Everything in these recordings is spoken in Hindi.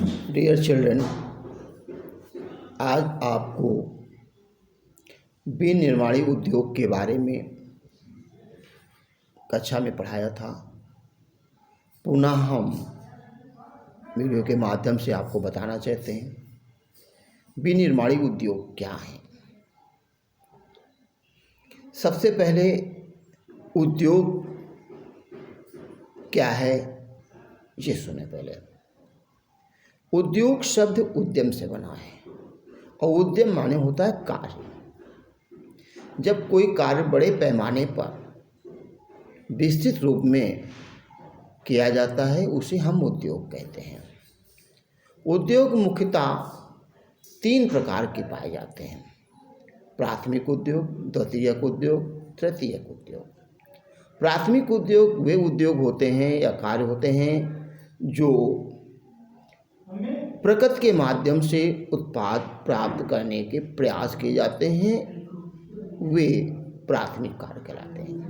डियर चिल्ड्रन, आज आपको विनिर्माणी उद्योग के बारे में कक्षा में पढ़ाया था। पुनः हम वीडियो के माध्यम से आपको बताना चाहते हैं विनिर्माणी उद्योग क्या है। सबसे पहले उद्योग क्या है ये सुने। पहले उद्योग शब्द उद्यम से बना है और उद्यम माने होता है कार्य। जब कोई कार्य बड़े पैमाने पर विस्तृत रूप में किया जाता है उसे हम उद्योग कहते हैं। उद्योग मुख्यतः 3 प्रकार के पाए जाते हैं: प्राथमिक उद्योग, द्वितीयक उद्योग, तृतीयक उद्योग। प्राथमिक उद्योग वे उद्योग होते हैं या कार्य होते हैं जो प्रकृति के माध्यम से उत्पाद प्राप्त करने के प्रयास किए जाते हैं, वे प्राथमिक कार्य कहलाते हैं।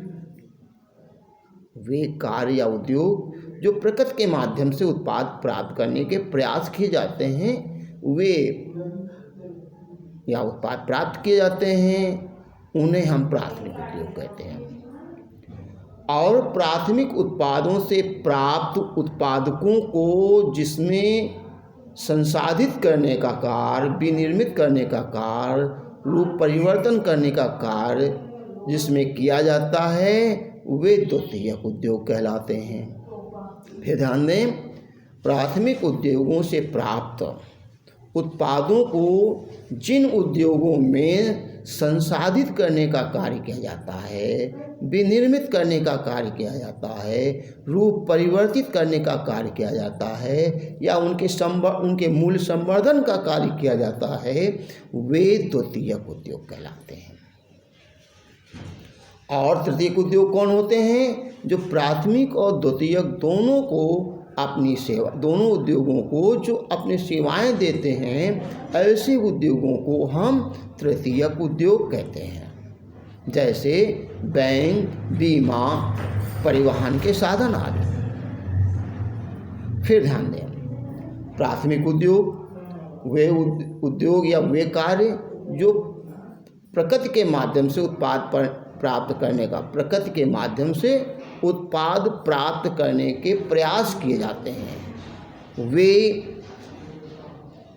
वे कार्य या उद्योग जो प्रकृति के माध्यम से उत्पाद प्राप्त करने के प्रयास किए जाते हैं, वे या उत्पाद प्राप्त किए जाते हैं, उन्हें हम प्राथमिक उद्योग कहते हैं। और प्राथमिक उत्पादों से प्राप्त उत्पादकों को जिसमें संसाधित करने का कार्य, विनिर्मित करने का कार्य, रूप परिवर्तन करने का कार्य जिसमें किया जाता है, वे द्वितीयक उद्योग कहलाते हैं। फिर ध्यान दें, प्राथमिक उद्योगों से प्राप्त उत्पादों को जिन उद्योगों में संसाधित करने का कार्य किया जाता है, विनिर्मित करने का कार्य किया जाता है, रूप परिवर्तित करने का कार्य किया जाता है या उनके मूल्य संवर्धन का कार्य किया जाता है, वे द्वितीयक उद्योग कहलाते हैं। और तृतीयक उद्योग कौन होते हैं? जो प्राथमिक और द्वितीयक दोनों उद्योगों को जो अपनी सेवाएं देते हैं, ऐसे उद्योगों को हम तृतीयक उद्योग कहते हैं। जैसे बैंक, बीमा, परिवहन के साधन आदि। फिर ध्यान दें, प्राथमिक उद्योग वे उद्योग या वे कार्य जो प्रकृति के माध्यम से उत्पाद प्राप्त करने का, प्रकृति के माध्यम से उत्पाद प्राप्त करने के प्रयास किए जाते हैं, वे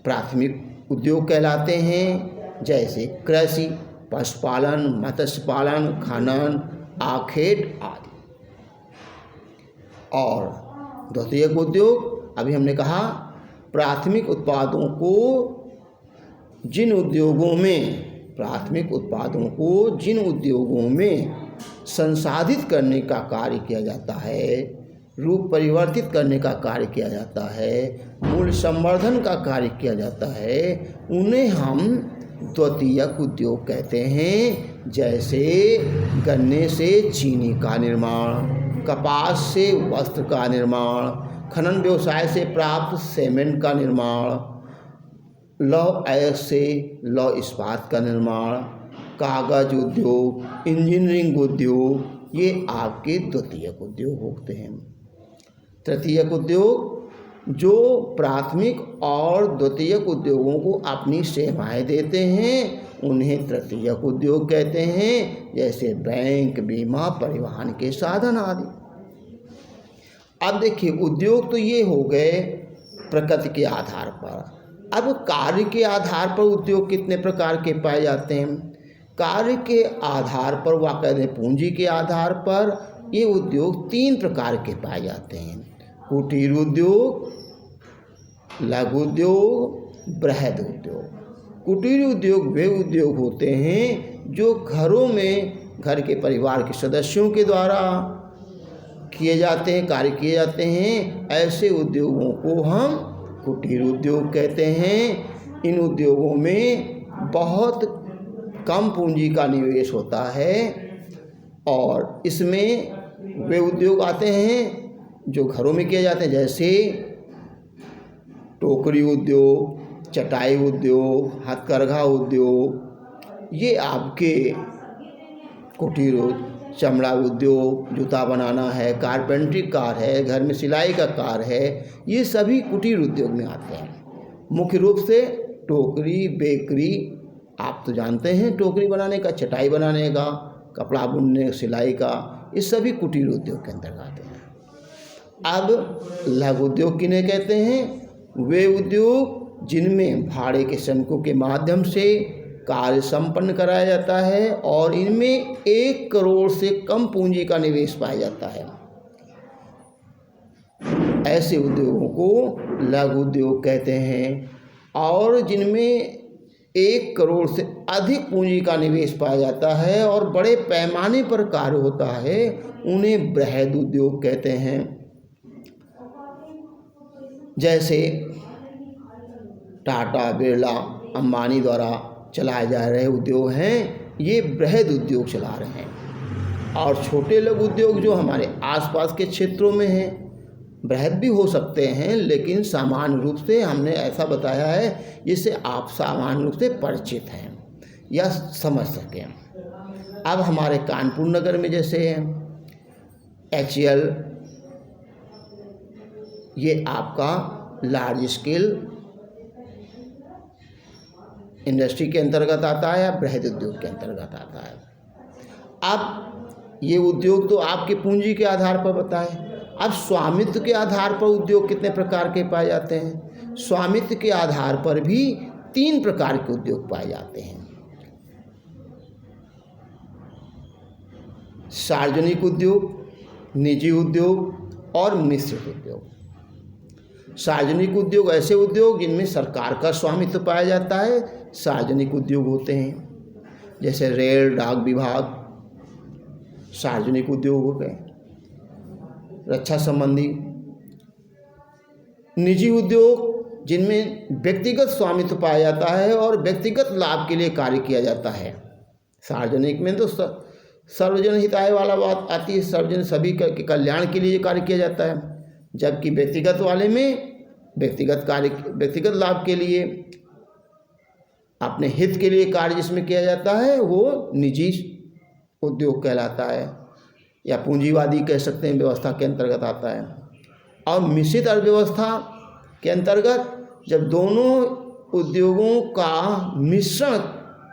प्राथमिक उद्योग कहलाते हैं। जैसे कृषि, पशुपालन, मत्स्य पालन, खनन, आखेट आदि। और द्वितीयक उद्योग, अभी हमने कहा, प्राथमिक उत्पादों को जिन उद्योगों में संसाधित करने का कार्य किया जाता है, रूप परिवर्तित करने का कार्य किया जाता है, मूल्य संवर्धन का कार्य किया जाता है, उन्हें हम द्वितीयक उद्योग कहते हैं। जैसे गन्ने से चीनी का निर्माण, कपास से वस्त्र का निर्माण, खनन व्यवसाय से प्राप्त सीमेंट का निर्माण, लौह अयस्क से लौह इस्पात का निर्माण, कागज उद्योग, इंजीनियरिंग उद्योग, ये आपके द्वितीयक उद्योग होते हैं। तृतीयक उद्योग जो प्राथमिक और द्वितीयक उद्योगों को अपनी सेवाएं देते हैं, उन्हें तृतीयक उद्योग कहते हैं। जैसे बैंक, बीमा, परिवहन के साधन आदि। अब देखिए, उद्योग तो ये हो गए प्रकृति के आधार पर। अब कार्य के आधार पर उद्योग कितने प्रकार के पाए जाते हैं? कार्य के आधार पर, वाक़ई पूंजी के आधार पर, ये उद्योग 3 प्रकार के पाए जाते हैं: कुटीर उद्योग, लघु उद्योग, बृहद उद्योग। कुटीर उद्योग वे उद्योग होते हैं जो घरों में घर के परिवार के सदस्यों के द्वारा किए जाते हैं, कार्य किए जाते हैं। ऐसे उद्योगों को हम कुटीर उद्योग कहते हैं। इन उद्योगों में बहुत कम पूंजी का निवेश होता है और इसमें वे उद्योग आते हैं जो घरों में किए जाते हैं। जैसे टोकरी उद्योग, चटाई उद्योग, हथकरघा उद्योग, ये आपके कुटीर चमड़ा उद्योग, जूता बनाना है, कारपेंट्री कार्य है, घर में सिलाई का कार्य है, ये सभी कुटीर उद्योग में आते हैं। मुख्य रूप से टोकरी, बेकरी, आप तो जानते हैं टोकरी बनाने का, चटाई बनाने का, कपड़ा बुनने, सिलाई का, ये सभी कुटीर उद्योग के अंतर्गत आते हैं। अब लघु उद्योग किन्हें कहते हैं? वे उद्योग जिनमें भाड़े के श्रमिकों के माध्यम से कार्य संपन्न कराया जाता है और इनमें 1 करोड़ से कम पूंजी का निवेश पाया जाता है। ऐसे उद्योगों को लघु उद्योग कहते हैं। और जिनमें 1 करोड़ से अधिक पूंजी का निवेश पाया जाता है और बड़े पैमाने पर कार्य होता है, उन्हें बृहद उद्योग कहते हैं। जैसे टाटा, बिरला, अंबानी द्वारा चलाए जा रहे उद्योग हैं, ये बृहद उद्योग चला रहे हैं। और छोटे लघु उद्योग जो हमारे आसपास के क्षेत्रों में हैं, बृहद भी हो सकते हैं, लेकिन सामान्य रूप से हमने ऐसा बताया है जिससे आप सामान्य रूप से परिचित हैं या समझ सकें। अब हमारे कानपुर नगर में जैसे HCL, ये आपका लार्ज स्केल इंडस्ट्री के अंतर्गत आता है या बृहद उद्योग के अंतर्गत आता है। अब ये उद्योग तो आपके पूंजी के आधार पर बताएं। अब स्वामित्व के आधार पर उद्योग कितने प्रकार के पाए जाते हैं? स्वामित्व के आधार पर भी 3 प्रकार के उद्योग पाए जाते हैं। सार्वजनिक उद्योग, निजी उद्योग और मिश्रित उद्योग। सार्वजनिक उद्योग ऐसे उद्योग जिनमें सरकार का स्वामित्व पाया जाता है, सार्वजनिक उद्योग होते हैं। जैसे रेल, डाक विभाग सार्वजनिक उद्योग हो गए, रक्षा संबंधी। निजी उद्योग जिनमें व्यक्तिगत स्वामित्व पाया जाता है और व्यक्तिगत लाभ के लिए कार्य किया जाता है। सार्वजनिक में तो सर्वजन हिताय वाला बात आती है, सर्वजन सभी के कल्याण के लिए कार्य किया जाता है। जबकि व्यक्तिगत वाले में व्यक्तिगत कार्य, व्यक्तिगत लाभ के लिए, अपने हित के लिए कार्य जिसमें किया जाता है, वो निजी उद्योग कहलाता है या पूंजीवादी कह सकते हैं, व्यवस्था के अंतर्गत आता है। और मिश्रित अर्थव्यवस्था के अंतर्गत जब दोनों उद्योगों का मिश्रण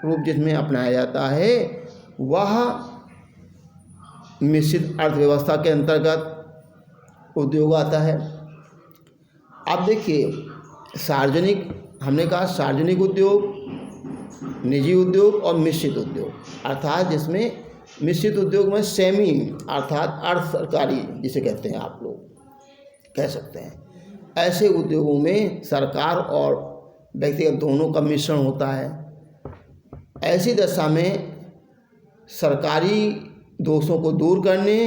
रूप जिसमें अपनाया जाता है, वह मिश्रित अर्थव्यवस्था के अंतर्गत उद्योग आता है। अब देखिए, सार्वजनिक, हमने कहा सार्वजनिक उद्योग, निजी उद्योग और मिश्रित उद्योग, अर्थात जिसमें मिश्रित उद्योग में सेमी अर्थात अर्ध सरकारी जिसे कहते हैं, आप लोग कह सकते हैं, ऐसे उद्योगों में सरकार और व्यक्तिगत दोनों का मिश्रण होता है। ऐसी दशा में सरकारी दोषों को दूर करने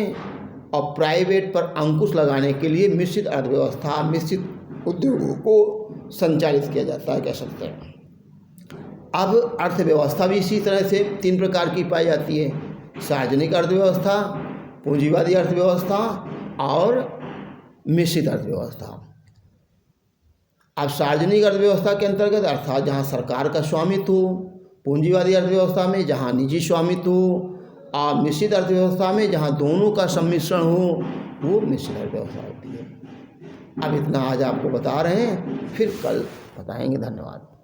और प्राइवेट पर अंकुश लगाने के लिए मिश्रित अर्थव्यवस्था, मिश्रित उद्योगों को संचालित किया जाता है, कह सकते हैं। अब अर्थव्यवस्था भी इसी तरह से 3 प्रकार की पाई जाती है: सार्वजनिक अर्थव्यवस्था, पूंजीवादी अर्थव्यवस्था और मिश्रित अर्थव्यवस्था। अब सार्वजनिक अर्थव्यवस्था के अंतर्गत अर्थात जहाँ सरकार का स्वामित्व हो, पूंजीवादी अर्थव्यवस्था में जहाँ निजी स्वामित्व हो, और मिश्रित अर्थव्यवस्था में जहाँ दोनों का सम्मिश्रण हो, वो मिश्रित अर्थव्यवस्था होती है। अब इतना आज आपको बता रहे हैं, फिर कल बताएंगे। धन्यवाद।